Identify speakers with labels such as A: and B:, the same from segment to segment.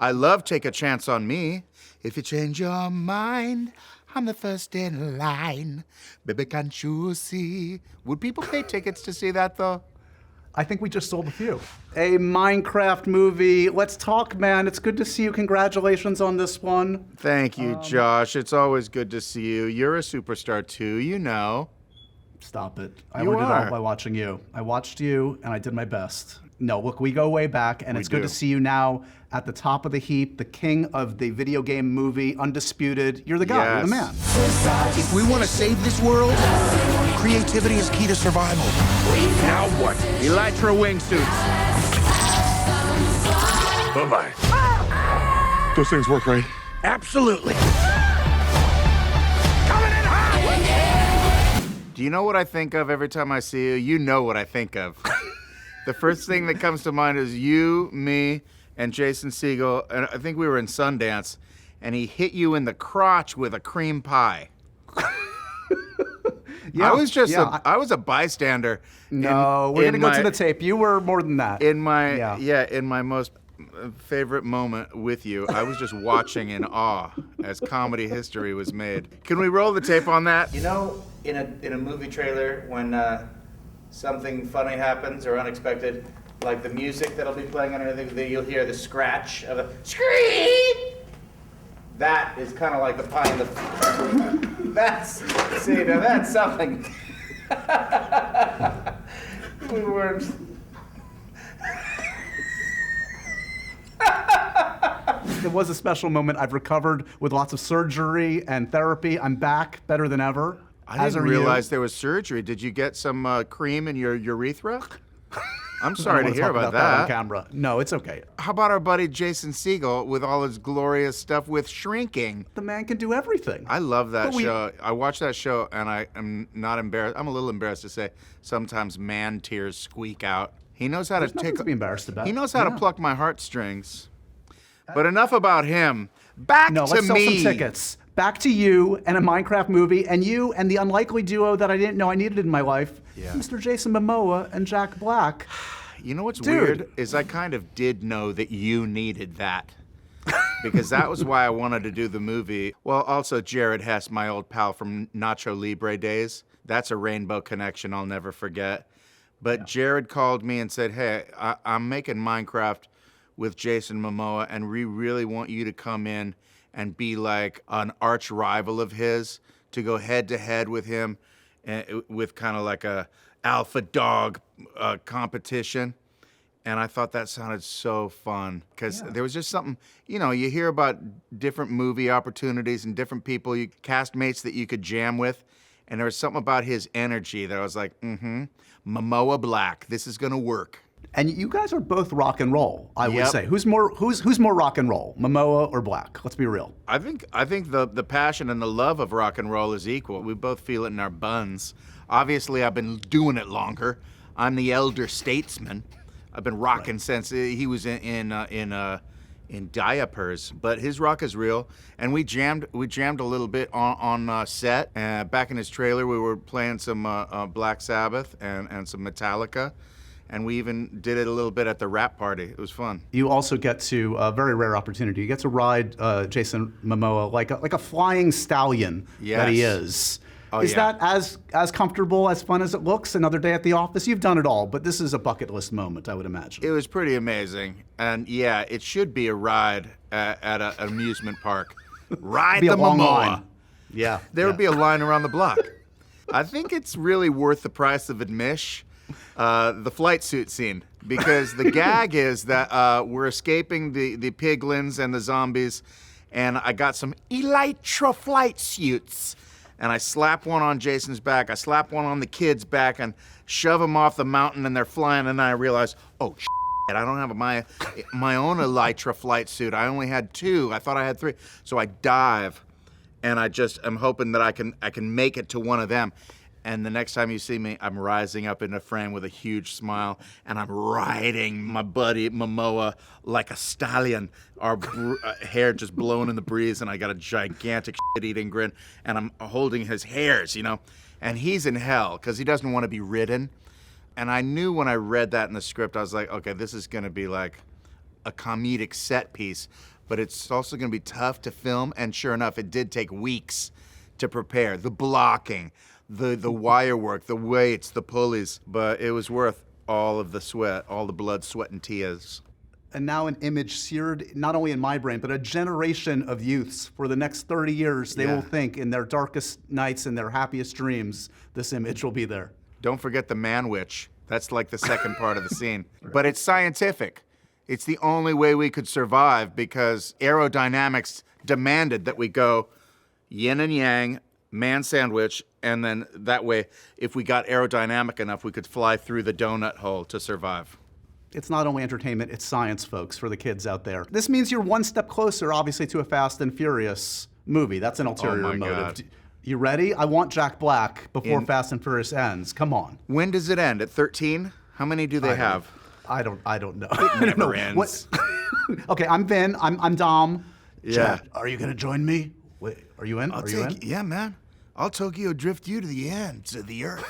A: I love Take a Chance on Me. If you change your mind, I'm the first in line. Baby, can't you see? Would people pay tickets to see that, though?
B: I think we just sold a few. A Minecraft movie. Let's talk, man. It's good to see you. Congratulations on this one.
A: Thank you, Josh. It's always good to see you. You're a superstar, too, you know.
B: Stop it. I
A: You
B: learned it
A: are.
B: all by watching you. I watched you, and I did my best. No, look, we go way back, and it's good
A: do.
B: to see you now at the top of the heap, the king of the video game movie, undisputed. You're the guy. You're the man.
C: If we want to save this world, creativity is key to survival.
A: Now what? Elytra wingsuits.
D: Bye-bye. Those things work, right?
C: Absolutely.
A: Do you know what I think of every time I see you? You know what I think of. The first thing that comes to mind is you, me, and Jason Segel, and I think we were in Sundance, and he hit you in the crotch with a cream pie.
B: Yeah,
A: I was just
B: yeah,
A: I was a bystander.
B: No, we're
A: in
B: going to go to
A: my-
B: the tape. You were more than that.
A: In my
B: Yeah.
A: in my most favorite moment with you, I was just watching in awe as comedy history was made. Can we roll the tape on that? You know, in a movie trailer when something funny happens or unexpected, like the music that'll be playing underneath, you'll hear the scratch of a scream. That is kind of like the pie in the. That's something. We weren't.
B: It was a special moment. I've recovered with lots of surgery and therapy. I'm back, better than ever.
A: I
B: As
A: didn't
B: are you.
A: realize there was surgery. Did you get some cream in your urethra? I'm
B: I
A: sorry
B: don't
A: to
B: wanna
A: hear
B: talk
A: about
B: on
A: that.
B: camera. No, it's okay.
A: How about our buddy Jason Segel with all his glorious stuff with shrinking?
B: The man can do everything.
A: I love that
B: But we-
A: show. I watch that show and I am not embarrassed. I'm a little embarrassed to say sometimes man tears squeak out. He knows how
B: There's
A: to
B: nothing
A: take.
B: to be embarrassed about.
A: He knows how to
B: Yeah.
A: pluck my heartstrings. But enough about him. Back
B: No,
A: to
B: let's
A: me.
B: sell some tickets. Back to you and a Minecraft movie, and you and the unlikely duo that I didn't know I needed in my life,
A: Yeah.
B: Mr. Jason Momoa and Jack Black.
A: You know what's
B: Dude.
A: weird is I kind of did know that you needed that. Because that was why I wanted to do the movie. Well, also Jared Hess, my old pal from Nacho Libre days. That's a rainbow connection I'll never forget. But Jared called me and said, hey, I'm making Minecraft with Jason Momoa, and we really want you to come in and be like an arch rival of his, to go head to head with him, with kind of like a alpha dog competition. And I thought that sounded so fun because there was just something, you know, you hear about different movie opportunities and different people, castmates that you could jam with. And there was something about his energy that I was like, Momoa Black, this is gonna work.
B: And you guys are both rock and roll, I would
A: Yep.
B: say. Who's more rock and roll, Momoa or Black? Let's be real.
A: I think the passion and the love of rock and roll is equal. We both feel it in our buns. Obviously, I've been doing it longer. I'm the elder statesman. I've been rocking since he was in diapers, but his rock is real. And we jammed a little bit on set. Back in his trailer, we were playing some Black Sabbath and some Metallica. And we even did it a little bit at the rap party. It was fun.
B: You also get to a very rare opportunity. You get to ride Jason Momoa like a flying stallion that he
A: Yes.
B: is.
A: Oh,
B: Is
A: yeah.
B: that as comfortable, as fun as it looks? Another day at the office? You've done it all, but this is a bucket list moment, I would imagine.
A: It was pretty amazing. And yeah, it should be a ride at an amusement park. Ride
B: Be a
A: the
B: long
A: Momoa.
B: line. Yeah.
A: There would be a line around the block. I think it's really worth the price of admission, the flight suit scene, because the gag is that we're escaping the piglins and the zombies, and I got some elytra flight suits. And I slap one on Jason's back, I slap one on the kid's back, and shove them off the mountain, and they're flying, and then I realize, oh, I don't have my own elytra flight suit. I only had 2. I thought I had 3. So I dive, and I'm hoping that I can make it to one of them. And the next time you see me, I'm rising up in a frame with a huge smile, and I'm riding my buddy Momoa like a stallion. Our hair just blowing in the breeze, and I got a gigantic shit-eating grin, and I'm holding his hairs, you know. And he's in hell because he doesn't want to be ridden. And I knew when I read that in the script, I was like, okay, this is going to be like a comedic set piece, but it's also going to be tough to film. And sure enough, it did take weeks to prepare. The blocking, the wire work, the weights, the pulleys, but it was worth all of the sweat, all the blood, sweat, and tears.
B: And now an image seared not only in my brain, but a generation of youths for the next 30 years, they will think in their darkest nights and their happiest dreams, this image will be there.
A: Don't forget the man witch. That's like the second part of the scene. But it's scientific. It's the only way we could survive because aerodynamics demanded that we go yin and yang, man sandwich, and then that way, if we got aerodynamic enough, we could fly through the donut hole to survive.
B: It's not only entertainment, it's science, folks, for the kids out there. This means you're one step closer, obviously, to a Fast and Furious movie. That's an ulterior
A: my
B: motive.
A: God.
B: You ready? I want Jack Black before Fast and Furious ends. Come on.
A: When does it end? At 13? How many do they have?
B: I don't know.
A: It never ends.
B: Okay, I'm Vin. I'm Dom.
A: Yeah.
B: Chad, are you gonna join me? Wait, are you in? Are you in?
A: Yeah, man. I'll Tokyo drift you to the ends of the earth.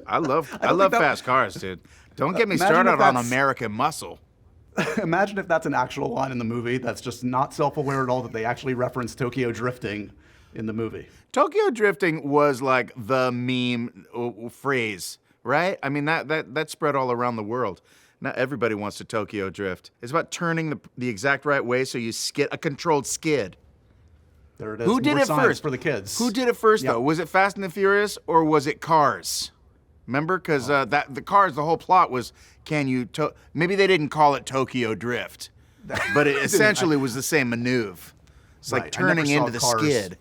A: I love fast cars, dude. Don't get me
B: Imagine
A: started
B: if
A: on
B: that's-
A: American Muscle.
B: Imagine if that's an actual line in the movie that's just not self-aware at all that they actually reference Tokyo drifting in the movie.
A: Tokyo drifting was like the meme phrase, right? I mean, that spread all around the world. Now everybody wants to Tokyo drift. It's about turning the exact right way so you skid, a controlled skid.
B: There it is.
A: Who did
B: More
A: it
B: science
A: first?
B: for the kids?
A: Who did it first,
B: Yeah.
A: though? Was it Fast and the Furious or was it Cars? Remember? Because the Cars, the whole plot was, maybe they didn't call it Tokyo Drift, but it essentially was the same maneuver. It's like
B: Right, I never
A: turning
B: saw
A: into the
B: Cars.
A: skid.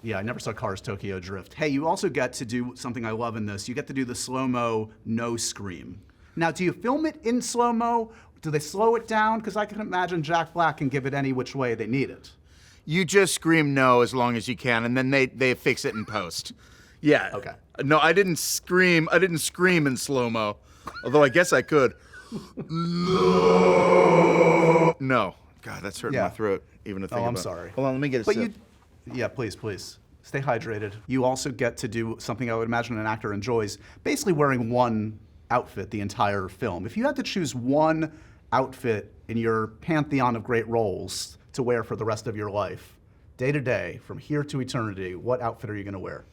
B: Yeah, I never saw Cars Tokyo Drift. Hey, you also get to do something I love in this. You get to do the slow-mo no scream. Now, do you film it in slow-mo? Do they slow it down? Because I can imagine Jack Black can give it any which way they need it.
A: You just scream no as long as you can, and then they fix it in post. Yeah.
B: Okay.
A: No, I didn't scream. I didn't scream in slow-mo, although I guess I could. No. God, that's hurting my
B: Yeah.
A: throat, even to think about.
B: I'm sorry.
A: Hold on, let me get a
B: But
A: sip.
B: yeah, please. Stay hydrated. You also get to do something I would imagine an actor enjoys, basically wearing one outfit the entire film. If you had to choose one outfit in your pantheon of great roles to wear for the rest of your life, day to day, from here to eternity, what outfit are you going to wear?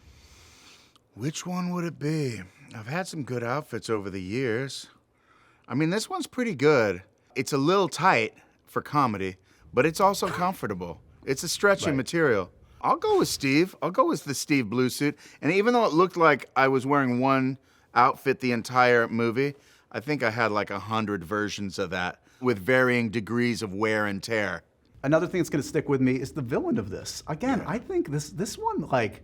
A: Which one would it be? I've had some good outfits over the years. I mean, this one's pretty good. It's a little tight for comedy, but it's also comfortable. It's a stretchy material. I'll go with Steve. I'll go with the Steve blue suit. And even though it looked like I was wearing one outfit the entire movie, I think I had like 100 versions of that with varying degrees of wear and tear.
B: Another thing that's going to stick with me is the villain of this. Again, I think this one, like,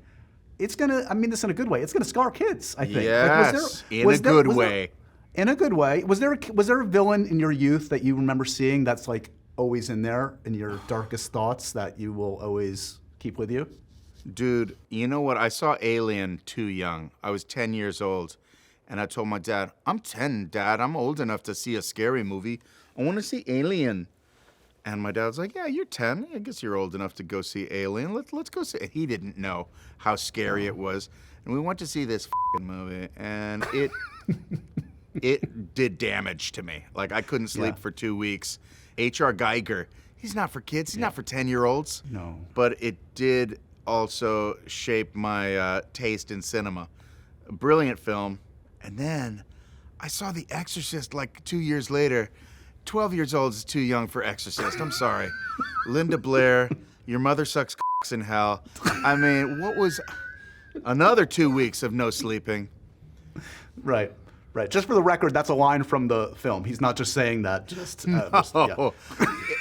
B: it's going to, I mean this in a good way, it's going to scar kids, I think.
A: Yes, in a good way.
B: In a good way. Was there a villain in your youth that you remember seeing that's like always in there in your darkest thoughts that you will always keep with you?
A: Dude, you know what? I saw Alien too young. I was 10 years old. And I told my dad, I'm 10, Dad. I'm old enough to see a scary movie. I want to see Alien. And my dad's like, yeah, you're 10. I guess you're old enough to go see Alien. Let's go see it. He didn't know how scary it was. And we went to see this movie. And it did damage to me. Like, I couldn't sleep for 2 weeks. H.R. Geiger, he's not for kids. He's not for 10-year-olds.
B: No.
A: But it did also shape my taste in cinema. A brilliant film. And then I saw The Exorcist like 2 years later. 12 years old is too young for Exorcist. I'm sorry. Linda Blair, your mother sucks cocks in hell. I mean, what was another 2 weeks of no sleeping?
B: Right. Just for the record, that's a line from the film. He's not just saying that.
A: Oh,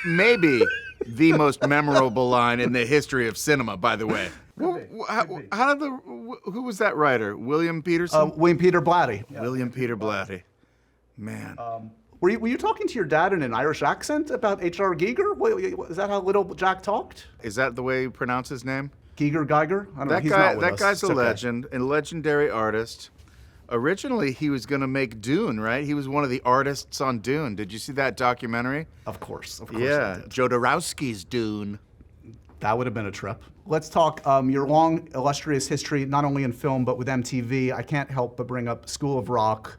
A: maybe the most memorable line in the history of cinema, by the way. Who was that writer? William Peterson?
B: William Peter Blatty.
A: William Peter Blatty. Man.
B: Were you talking to your dad in an Irish accent about H.R. Giger? Is that how little Jack talked?
A: Is that the way you pronounce his name?
B: Geiger? I don't know. He's not with us.
A: Guy's
B: It's
A: a
B: okay.
A: legend, a legendary artist. Originally, he was going to make Dune, right? He was one of the artists on Dune. Did you see that documentary?
B: Of course.
A: Yeah,
B: I did.
A: Jodorowsky's Dune.
B: That would have been a trip. Let's talk your long, illustrious history, not only in film, but with MTV. I can't help but bring up School of Rock.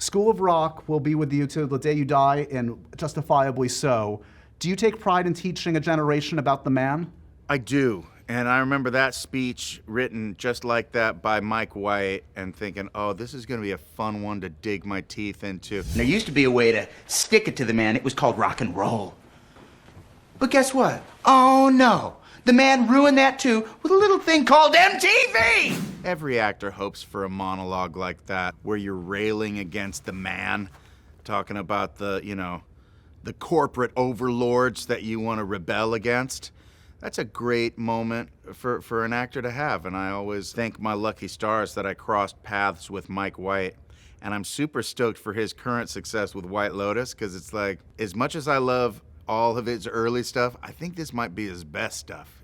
B: School of Rock will be with you till the day you die, and justifiably so. Do you take pride in teaching a generation about the man?
A: I do. And I remember that speech written just like that by Mike White and thinking, oh, this is going to be a fun one to dig my teeth into.
C: There used to be a way to stick it to the man. It was called rock and roll. But guess what? Oh, no. The man ruined that, too, with a little thing called MTV!
A: Every actor hopes for a monologue like that where you're railing against the man, talking about the, the corporate overlords that you want to rebel against. That's a great moment for an actor to have, and I always thank my lucky stars that I crossed paths with Mike White. And I'm super stoked for his current success with White Lotus, because it's like, as much as I love all of his early stuff, I think this might be his best stuff,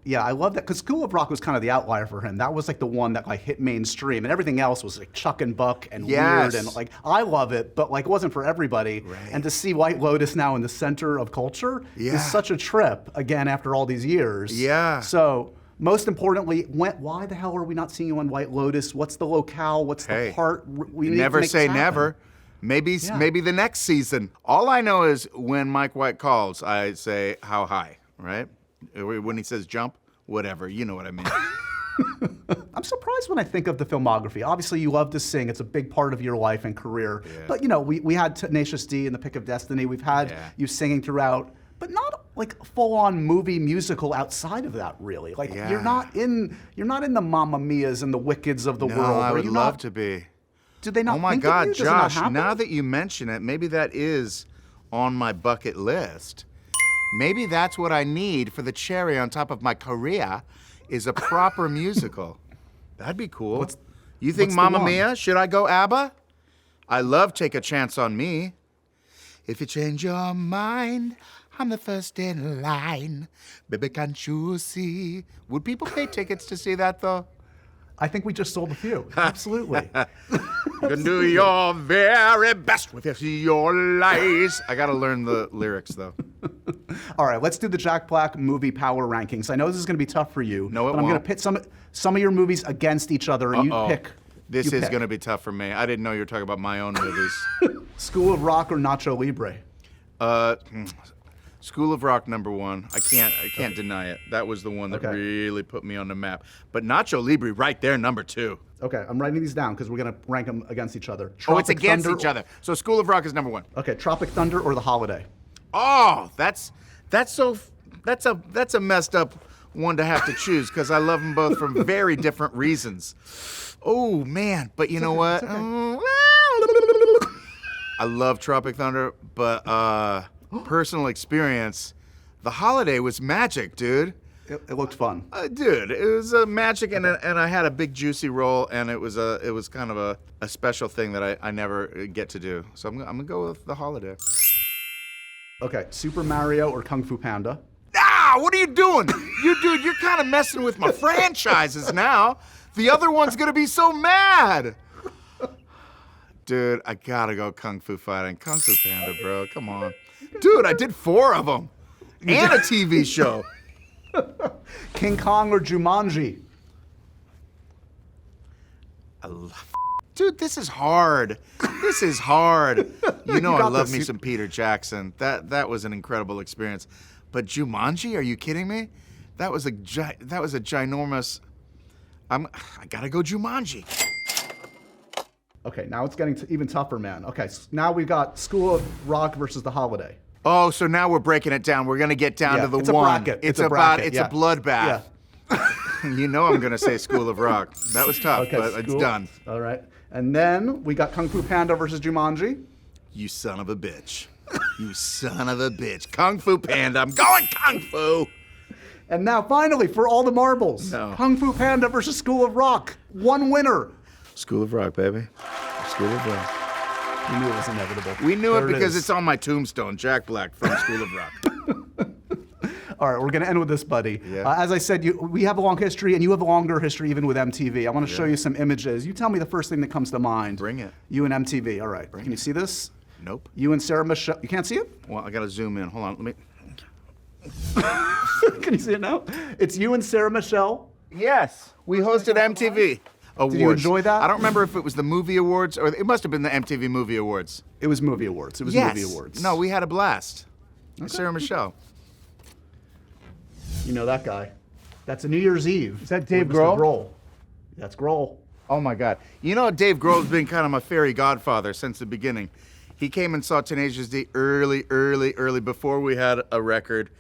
B: Yeah, I love that, because School of Rock was kind of the outlier for him. That was like the one that like hit mainstream, and everything else was like Chuck and Buck and
A: Yes.
B: weird, and like I love it, but like it wasn't for everybody.
A: Right.
B: And to see White Lotus now in the center of culture
A: Yeah.
B: is such a trip, again, after all these years.
A: Yeah.
B: So most importantly, why the hell are we not seeing you on White Lotus? What's the locale? What's the part? We need to
A: never
B: make
A: say
B: this happen.
A: never. Maybe the next season. All I know is when Mike White calls, I say, how high, right? When he says jump, whatever. You know what I mean.
B: I'm surprised when I think of the filmography. Obviously, you love to sing. It's a big part of your life and career.
A: Yeah.
B: But, we had Tenacious D and The Pick of Destiny. We've had you singing throughout, but not like full-on movie musical outside of that, really. Like,
A: Yeah.
B: you're not in the Mamma Mias and the Wickeds of the
A: No,
B: world.
A: I
B: Are
A: would
B: you
A: love
B: not,
A: to be.
B: Do they not
A: Oh my
B: think
A: God,
B: of you? Does it not
A: Josh,
B: happen?
A: now that you mention it, maybe that is on my bucket list. Maybe that's what I need for the cherry on top of my career is a proper musical. That'd be cool. You think
B: what's the
A: Mamma
B: one?
A: Mia? Should I go ABBA? I love Take a Chance on Me. If you change your mind, I'm the first in line. Baby, can't you see? Would people pay tickets to see that, though?
B: I think we just sold a few. Absolutely.
A: You can do your very best with your lies. I gotta learn the lyrics, though.
B: All right, let's do the Jack Black movie power rankings. I know this is going to be tough for you.
A: No, it
B: but I'm going
A: won't.
B: to pit some of your movies against each other, and you pick.
A: This
B: you
A: is
B: pick.
A: gonna be tough for me. I didn't know you were talking about my own movies.
B: School of Rock or Nacho Libre?
A: School of Rock #1. I can't deny it. That was the one that
B: Okay.
A: really put me on the map. But Nacho Libre right there, #2.
B: Okay, I'm writing these down because we're going to rank them against each other.
A: Oh, it's
B: Tropic
A: against
B: Thunder-
A: each other. So School of Rock is #1.
B: Okay, Tropic Thunder or The Holiday?
A: Oh, that's a messed up one to have to choose because I love them both from very different reasons. Oh man, but you know what? I love Tropic Thunder, but personal experience, The Holiday was magic, dude.
B: It looked fun.
A: Dude, it was magic, and I had a big juicy role, and it was kind of a special thing that I never get to do. So I'm gonna go with The Holiday.
B: Okay, Super Mario or Kung Fu Panda?
A: Ah, what are you doing? You're kind of messing with my franchises now. The other one's gonna be so mad. Dude, I gotta go Kung Fu Fighting. Kung Fu Panda, bro. Come on. Dude, I did 4 of them. And a TV show.
B: King Kong or Jumanji?
A: Dude, this is hard. This is hard. You know I
B: got
A: love
B: this.
A: me
B: You-
A: some Peter Jackson. That was an incredible experience. But Jumanji, are you kidding me? That was a ginormous. I gotta go Jumanji.
B: Okay, now it's getting even tougher, man. Okay, now we've got School of Rock versus The Holiday.
A: Oh, so now we're breaking it down. We're gonna get down
B: Yeah,
A: to the
B: it's a
A: one.
B: bracket.
A: It's
B: It's a bracket,
A: it's
B: yeah.
A: a bloodbath. You know I'm gonna say School of Rock. That was tough,
B: Okay,
A: but it's
B: School-
A: done.
B: All right. And then we got Kung Fu Panda versus Jumanji.
A: You son of a bitch. You son of a bitch. Kung Fu Panda. I'm going Kung Fu.
B: And now, finally, for all the marbles,
A: No.
B: Kung Fu Panda versus School of Rock. One winner.
A: School of Rock, baby. School of Rock.
B: We knew it was inevitable.
A: We knew
B: There
A: it because
B: is.
A: it's on my tombstone, Jack Black from School of Rock.
B: All right, we're going to end with this, buddy.
A: Yeah.
B: As I said, we have a long history, and you have a longer history even with MTV. I want to show you some images. You tell me the first thing that comes to mind.
A: Bring it.
B: You and MTV. All right. Can you see this?
A: Nope.
B: You and Sarah Michelle. You can't see it?
A: Well, I gotta zoom in. Hold on. Let me.
B: Can you see it now? It's you and Sarah Michelle.
A: Yes, we hosted MTV. Awards.
B: Did you enjoy that?
A: I don't remember if it was the movie awards or it must have been the MTV Movie Awards.
B: It was movie awards. It was
A: Yes.
B: movie awards.
A: No, we had a blast. Sarah Michelle.
B: You know that guy. That's a New Year's Eve.
A: Is that Dave
B: with
A: Grohl?
B: Mr. Grohl. That's Grohl.
A: Oh my God. You know, Dave Grohl's been kind of my fairy godfather since the beginning. He came and saw Tenacious D early before we had a record,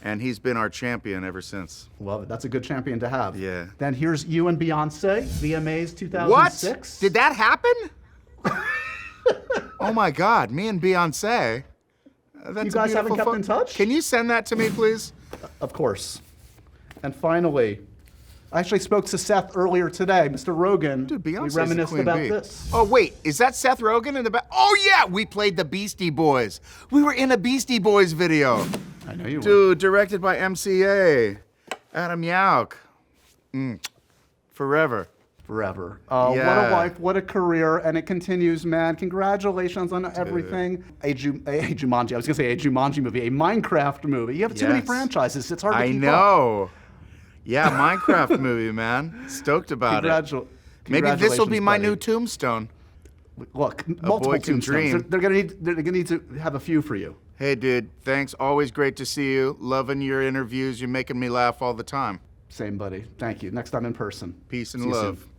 A: and he's been our champion ever since.
B: Love it. That's a good champion to have.
A: Yeah.
B: Then here's you and Beyonce, VMAs 2006.
A: What? Did that happen? Oh my God, me and Beyonce. That's
B: You guys
A: a
B: haven't
A: beautiful
B: kept in touch?
A: Can you send that to me, please?
B: Of course. And finally, I actually spoke to Seth earlier today, Mr. Rogan.
A: Dude, Beyonce's
B: we
A: the
B: reminisced
A: queen
B: about
A: bee.
B: this.
A: Oh wait, is that Seth Rogen in the back? Oh yeah, we played the Beastie Boys. We were in a Beastie Boys video.
B: I know you were.
A: Dude, directed by MCA, Adam Yauch. Forever.
B: Forever. What
A: Yeah.
B: a life, what a career, and it continues, man. Congratulations on everything. A Jumanji, I was gonna say a Jumanji movie, a Minecraft movie. You have too many
A: Yes.
B: franchises. It's hard to
A: I
B: keep up.
A: know. Yeah, Minecraft movie, man. Stoked about it. Maybe this will be
B: Congratulations,
A: my
B: buddy.
A: new tombstone.
B: Look, multiple
A: boy can
B: tombstones.
A: dream.
B: They're gonna need to have a few for you.
A: Hey, dude, thanks. Always great to see you. Loving your interviews. You're making me laugh all the time.
B: Same, buddy. Thank you. Next time in person.
A: Peace and
B: See you
A: love.
B: soon.